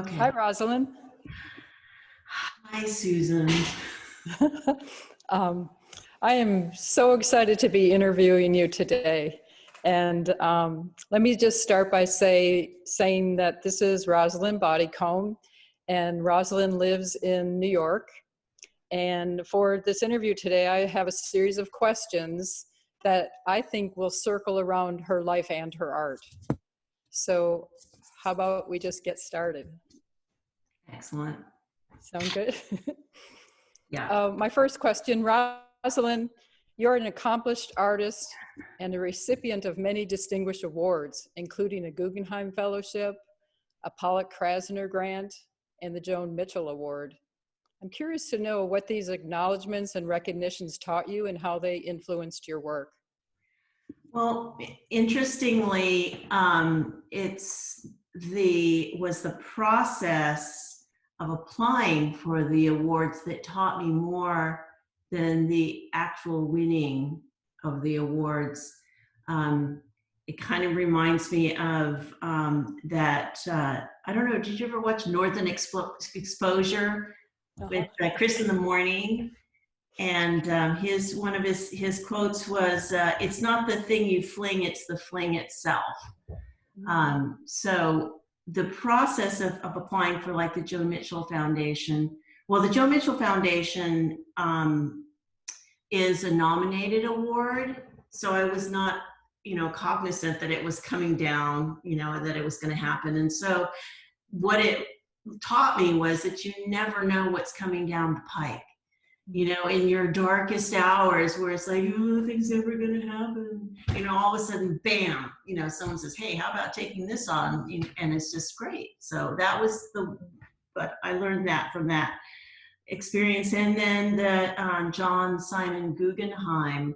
Okay. Hi, Rosalyn. Hi, Susan. um, I am so excited to be interviewing you today. And let me just start by saying that this is Rosalyn Bodycomb, and Rosalyn lives in New York. And for this interview today, I have a series of questions that I think will circle around her life and her art. So how about we just get started? Excellent. Sound good? Yeah. My first question, Rosalyn, you're an accomplished artist and a recipient of many distinguished awards, including a Guggenheim Fellowship, a Pollock Krasner Grant, and the Joan Mitchell Award. I'm curious to know what these acknowledgments and recognitions taught you and how they influenced your work. Well, interestingly, was the process of applying for the awards that taught me more than the actual winning of the awards. It kind of reminds me of I don't know, did you ever watch Northern Exposure with Chris in the Morning? And one of his quotes was, "It's not the thing you fling, it's the fling itself." So the process of applying for like the Joan Mitchell Foundation, well, the Joan Mitchell Foundation is a nominated award. So I was not, cognizant that it was coming down, that it was going to happen. And so what it taught me was that you never know what's coming down the pike. In your darkest hours where it's like, oh, nothing's never going to happen. All of a sudden, bam, someone says, hey, how about taking this on? And it's just great. So that was but I learned that from that experience. And then the John Simon Guggenheim,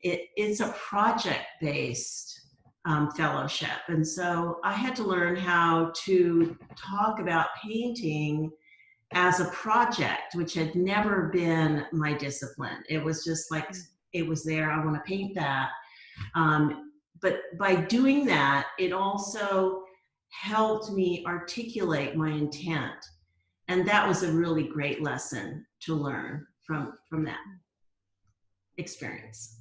it's a project-based fellowship. And so I had to learn how to talk about painting as a project, which had never been my discipline. It was just like, it was there, I want to paint that. But by doing that, it also helped me articulate my intent. And that was a really great lesson to learn from that experience.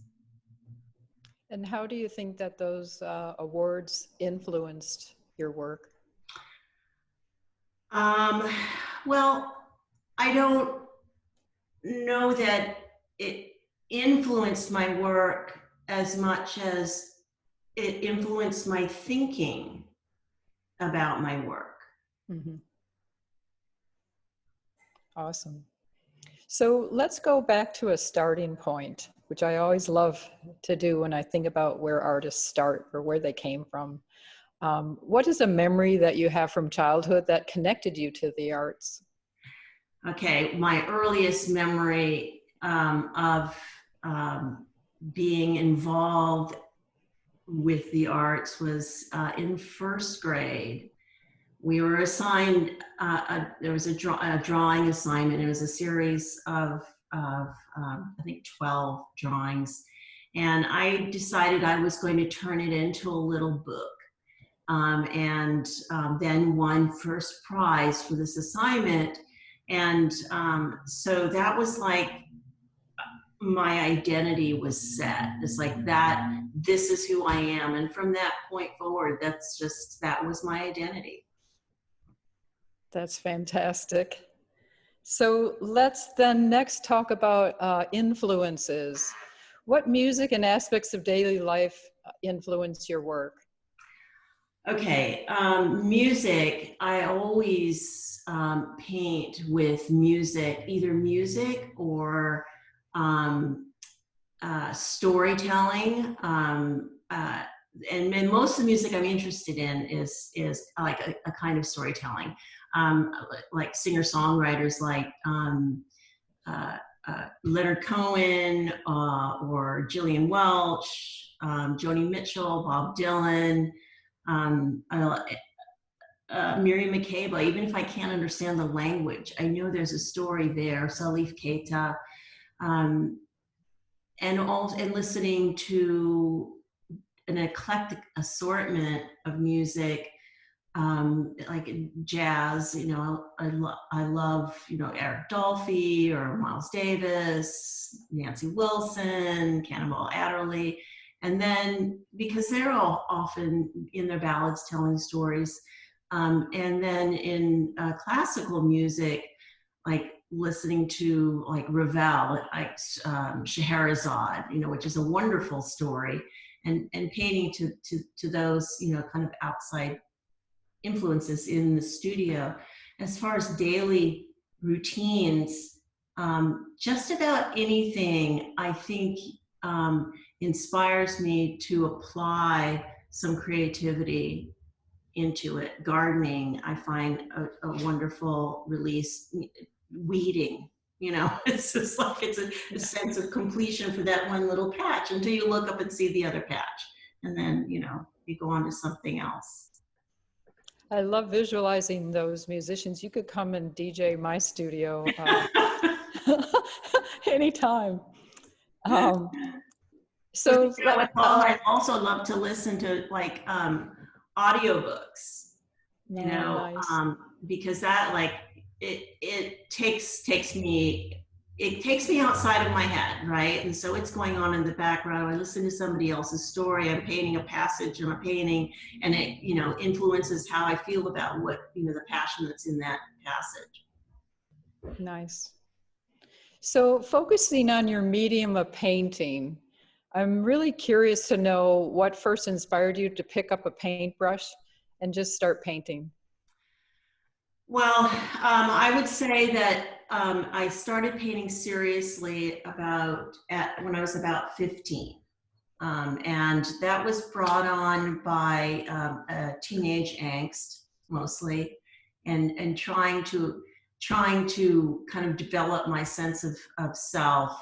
And how do you think that those awards influenced your work? Well, I don't know that it influenced my work as much as it influenced my thinking about my work. Mm-hmm. Awesome. So let's go back to a starting point, which I always love to do when I think about where artists start or where they came from. What is a memory that you have from childhood that connected you to the arts? Okay, my earliest memory of being involved with the arts was in first grade. We were assigned, there was a drawing assignment. It was a series of I think 12 drawings. And I decided I was going to turn it into a little book. And then won first prize for this assignment. And so that was like, my identity was set. It's like that, this is who I am. And from that point forward, that was my identity. That's fantastic. So let's then next talk about influences. What music and aspects of daily life influence your work? Okay, music, I always paint with music, either music or storytelling. And most of the music I'm interested in is like a kind of storytelling, like singer-songwriters like Leonard Cohen or Gillian Welch, Joni Mitchell, Bob Dylan, Miriam Makeba. Even if I can't understand the language, I know there's a story there. Salif Keita, and listening to an eclectic assortment of music like jazz, you know, I love, you know, Eric Dolphy or Miles Davis, Nancy Wilson, Cannonball Adderley. And then because they're all often in their ballads telling stories. And then in classical music, like listening to like Ravel, like Scheherazade, you know, which is a wonderful story, and painting to those, you know, kind of outside influences in the studio. As far as daily routines, just about anything I think inspires me to apply some creativity into it. Gardening, I find a wonderful release. Weeding, you know, it's just like it's a sense of completion for that one little patch until you look up and see the other patch. And then, you know, you go on to something else. I love visualizing those musicians. You could come and DJ my studio anytime. So you know, I also love to listen to like audiobooks, you know, nice. because that like it takes me outside of my head, right? And so it's going on in the background. I listen to somebody else's story. I'm painting a passage in a painting, and it, you know, influences how I feel about what, you know, the passion that's in that passage. Nice. So focusing on your medium of painting, I'm really curious to know what first inspired you to pick up a paintbrush and just start painting. Well, I would say that I started painting seriously when I was about 15. And that was brought on by a teenage angst mostly, and trying to kind of develop my sense of self.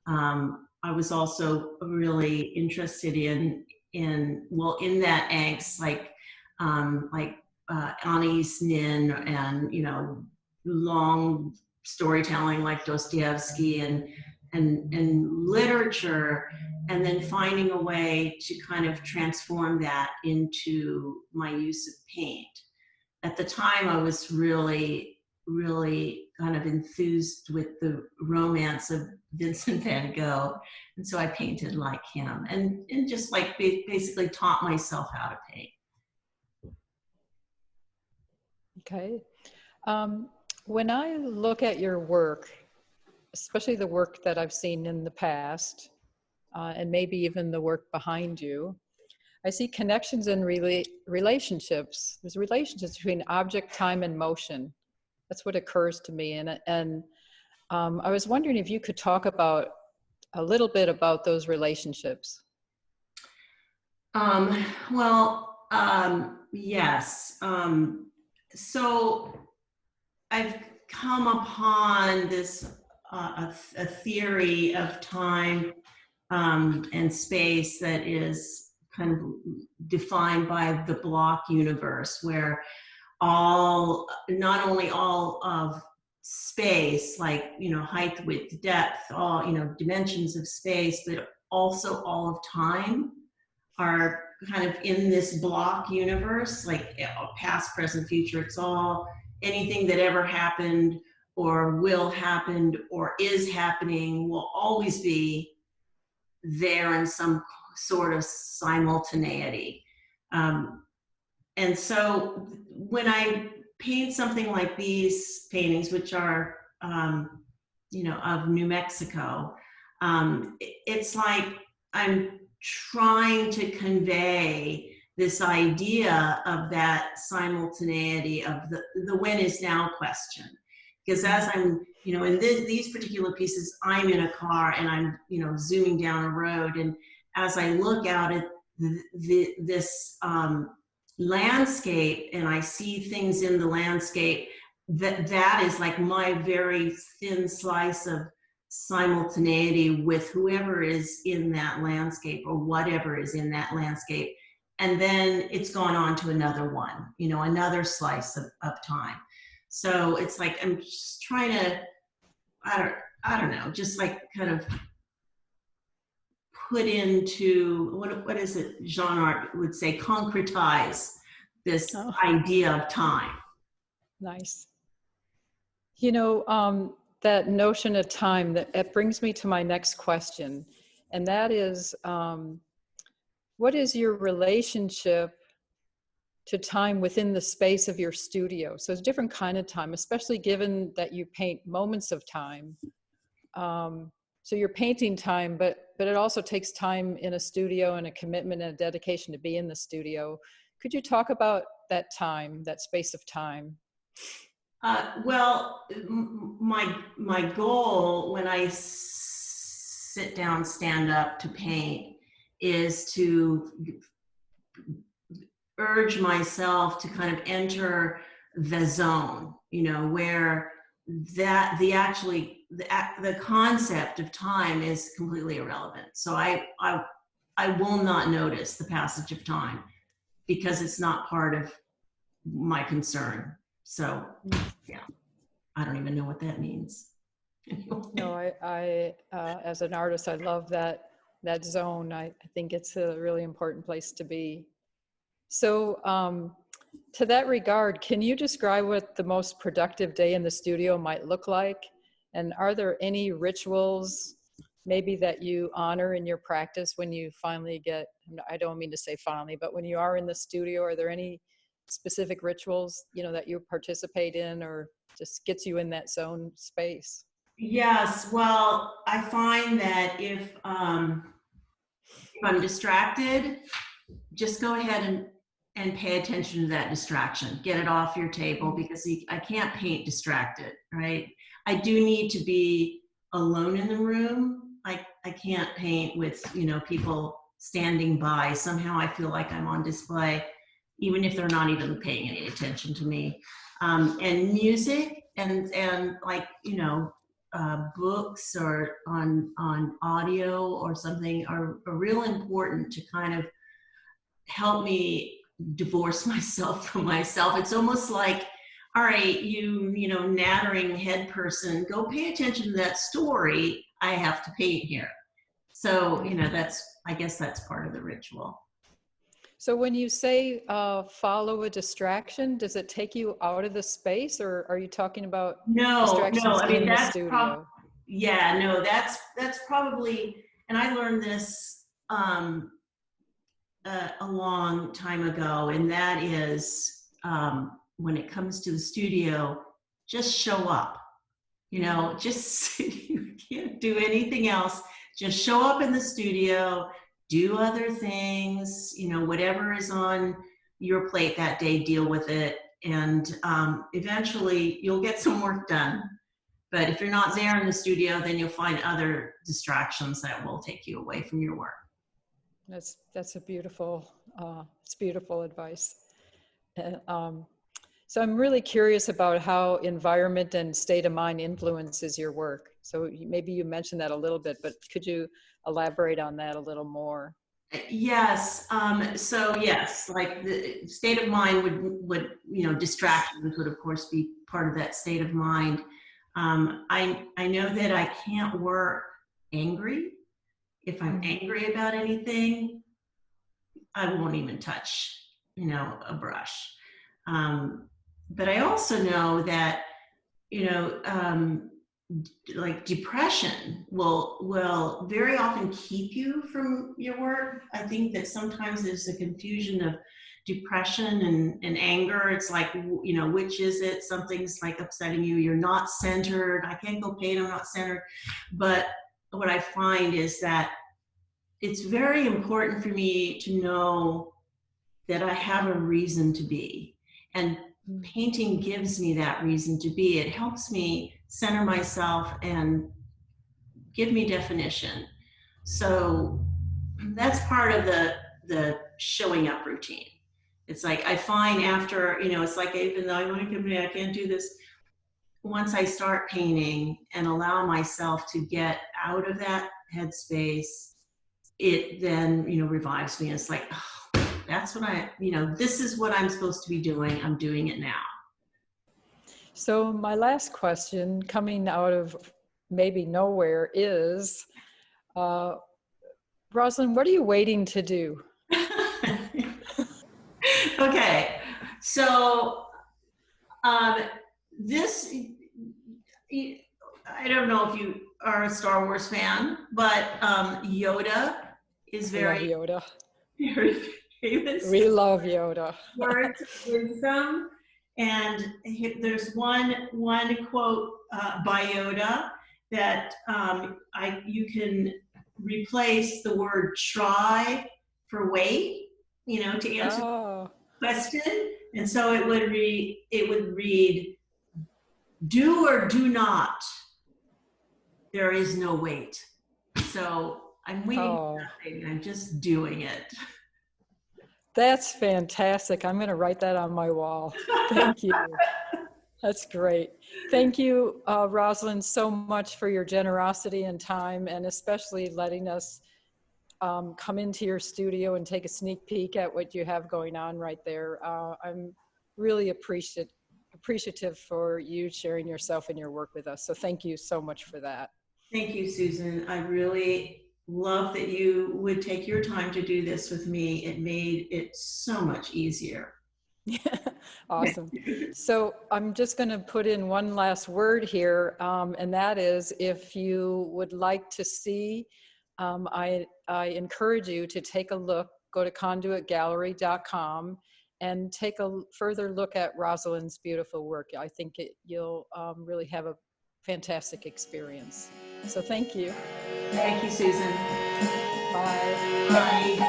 I was also really interested in that angst, like Anais Nin, and, you know, long storytelling like Dostoevsky, and literature, and then finding a way to kind of transform that into my use of paint. At the time, I was really, really kind of enthused with the romance of Vincent van Gogh. And so I painted like him, and just like basically taught myself how to paint. Okay. When I look at your work, especially the work that I've seen in the past, and maybe even the work behind you, I see connections and relationships. There's relationships between object, time, and motion. That's what occurs to me. And I was wondering if you could talk about a little bit about those relationships. Yes. So I've come upon this a theory of time and space that is kind of defined by the block universe, where not only all of space, like, you know, height, width, depth, all, you know, dimensions of space, but also all of time are kind of in this block universe, like past, present, future. It's all anything that ever happened or will happen or is happening will always be there in some sort of simultaneity. And so when I paint something like these paintings, which are, you know, of New Mexico, it's like I'm trying to convey this idea of that simultaneity of the when is now question. Because as I'm, you know, in these particular pieces, I'm in a car and I'm, you know, zooming down a road. And as I look out at this landscape, and I see things in the landscape, that is like my very thin slice of simultaneity with whoever is in that landscape or whatever is in that landscape. And then it's gone on to another one, you know, another slice of time. So it's like I'm just trying to, I don't know, just like kind of put into, what is it, Jean Art would say, concretize this Oh, idea of time. nice. You know, that notion of time, that it brings me to my next question. And that is, what is your relationship to time within the space of your studio? So it's a different kind of time, especially given that you paint moments of time. So you're painting time, but it also takes time in a studio and a commitment and a dedication to be in the studio. Could you talk about that time, that space of time? Well, my goal when I sit down, stand up to paint is to urge myself to kind of enter the zone, you know, where that the concept of time is completely irrelevant. So I will not notice the passage of time because it's not part of my concern. So yeah, I don't even know what that means. No, I as an artist, I love that zone. I think it's a really important place to be. So, to that regard, can you describe what the most productive day in the studio might look like? And are there any rituals maybe that you honor in your practice when you finally get, I don't mean to say finally, but when you are in the studio, are there any specific rituals, you know, that you participate in or just gets you in that zone space? Yes, well, I find that if I'm distracted, just go ahead and pay attention to that distraction. Get it off your table because I can't paint distracted, right? I do need to be alone in the room. I can't paint with, you know, people standing by. Somehow I feel like I'm on display, even if they're not even paying any attention to me. And music and like, you know, books or on audio or something are real important to kind of help me divorce myself from myself. It's almost like, all right, you know, nattering head person, go pay attention to that story I have to paint here. So, you know, I guess that's part of the ritual. So when you say follow a distraction, does it take you out of the space, or are you talking about No, distractions I mean, in the studio? yeah, no, that's probably, and I learned this a long time ago, and that is when it comes to the studio, just show up. You know, just you can't do anything else. Just show up in the studio, do other things, you know, whatever is on your plate that day, deal with it. And eventually you'll get some work done. But if you're not there in the studio, then you'll find other distractions that will take you away from your work. That's a beautiful, it's beautiful advice. And, so I'm really curious about how environment and state of mind influences your work. So maybe you mentioned that a little bit, but could you elaborate on that a little more? Yes. So yes, like the state of mind would, you know, distractions would of course be part of that state of mind. I know that I can't work angry. If I'm angry about anything, I won't even touch, you know, a brush. But I also know that, you know, like depression will very often keep you from your work. I think that sometimes there's a confusion of depression and anger. It's like, you know, which is it? Something's like upsetting you. You're not centered. I can't go paint. I'm not centered. But what I find is that it's very important for me to know that I have a reason to be. And painting gives me that reason to be. It helps me center myself and give me definition. So that's part of the showing up routine. It's like I find after, you know, it's like even though I want to give I can't do this. Once I start painting and allow myself to get out of that headspace, it then, you know, revives me. It's like, oh, that's what you know, this is what I'm supposed to be doing. I'm doing it now. So my last question, coming out of maybe nowhere, is, Rosalyn, what are you waiting to do? Okay. So this, I don't know if you are a Star Wars fan, but Yoda is We love very, Yoda. very famous. We love Yoda. Words of wisdom. And there's one quote by Yoda that you can replace the word try for wait, you know, to answer Oh, the question. And so it would read, do or do not. There is no wait. So I'm waiting for nothing. I'm just doing it. that's fantastic. I'm going to write that on my wall. Thank you. That's great. Thank you, Rosalyn, so much for your generosity and time, and especially letting us come into your studio and take a sneak peek at what you have going on right there. I'm really appreciative for you sharing yourself and your work with us. So thank you so much for that. Thank you, Susan. I really love that you would take your time to do this with me. It made it so much easier. Awesome. So I'm just going to put in one last word here, and that is, if you would like to see, I encourage you to take a look, go to conduitgallery.com and take a further look at Rosalyn's beautiful work. I think you'll really have a fantastic experience. So thank you. Thank you, Susan. Bye. Bye.